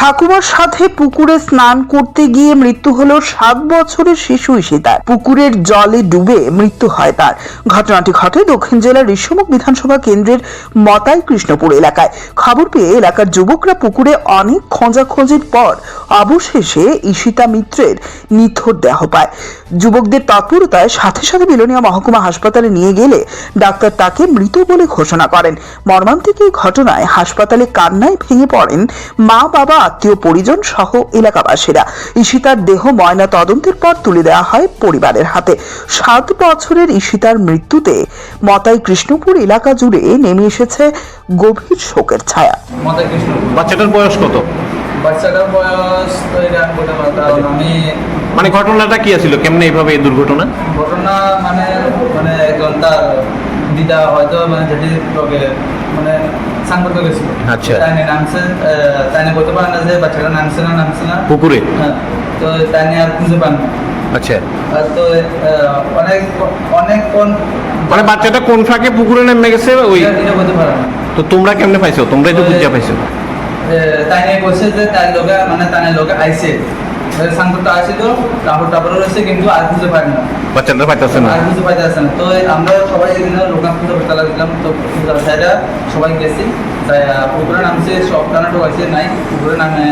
ঠাকুমার সাথে পুকুরে স্নান করতে গিয়ে মৃত্যু হলো 7 বছরের শিশু ঈশিতার। পুকুরের জলে ডুবে মৃত্যু হয় তার। ঘটনাটি ঘটে দক্ষিণ জেলার ঋষ্যমুখ বিধানসভা কেন্দ্রের মতাই কৃষ্ণপুর এলাকায়। খবর পেয়ে এলাকার যুবকরা পুকুরে অনেক খোঁজাখোঁজির পর অবশেষে ঈশিতা মিত্রের নিথর দেহ পায়। যুবকদের তৎপরতায় সাথে সাথে বিলোনিয়া মহকুমা হাসপাতালে নিয়ে গেলে ডাক্তার তাকে মৃত বলে ঘোষণা করেন। মর্মান্তিক এই ঘটনায় হাসপাতালে কান্নায় ভেঙে পড়েন মা, বাবা, আত্মীয় পরিজন সহ এলাকাবাসীরা। ঈশিতার দেহ ময়না তদন্তের পর তুলে দেওয়া হয় পরিবারের হাতে। 7 বছরের ঈশিতার মৃত্যুতে মতাই কৃষ্ণপুর এলাকা জুড়ে নেমে এসেছে গভীর শোকের ছায়া। বাচ্চাটার বয়স কত? বাচ্চাটার বয়স তো এটা বলতে পারতাম আমি। মানে ঘটনাটা কি ছিল, কেমনে এইভাবে এই দুর্ঘটনা? ঘটনা মানে মানে একজন তার দিদা হয়তো মানে যেটি তোকে মানে স্নান করতে গেছিল। আচ্ছা। তাই নিয়ে নামছে, তাই নিয়ে বলতে পারে না যে বাচ্চাটা নামছে না পুকুরে? হ্যাঁ, তো তাই নিয়ে আর খুঁজে পান না। আচ্ছা, তো অনেক কোন মানে বাচ্চাটা কোন ফাঁকে পুকুরে নেমে গেছে ওই? এটা বলতে পারে না। তো তোমরা কেমনে পাইছো? তোমরাই তো বুঝা পাইছো। তাই নিয়ে বলছে যে তাই লোকে মানে তাই লোকে আইসে স্নান করতে আসছিল, তারপরে রয়েছে, কিন্তু আর খুঁজে পায় না, বাচ্চাটা পাইতেছে না। আর কিছু পাইতে আসে না। তো আমরা সবাই এখানে লোকাল খুঁজে করতে লাগলাম। তো সাইডা সবাই গেছি, তাই পুকুরে নামছে, সব টানা ঢোকাইছে নাই। পুকুরে নামে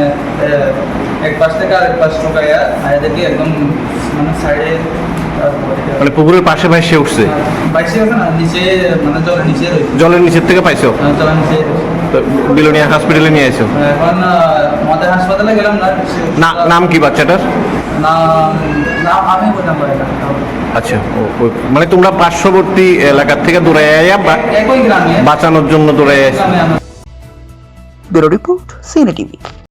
এক পাশ থেকে আরেক পাশ ঢোকাইয়া দেখি একদম মানে সাইডে মানে পুকুরের পাশে ভাইসে উঠছে? বাইশে গেছে না, নিচে মানে জলের নিচে রয়েছে। জলের নিচের থেকে পাইছো? জলের নিচে। তো বিলোনিয়া হসপিটালে নিয়ে আসো? এখন আমাদের হাসপাতালে গেলাম না। নাম কি বাচ্চাটার? নাম আমি বললাম না। আচ্ছা, মানে তোমরা পার্শ্ববর্তী এলাকার থেকে দৌড়ে একই গ্রামে বাঁচানোর জন্য দৌড়ে আসো? ব্যুরো রিপোর্ট, সিনে টিভি।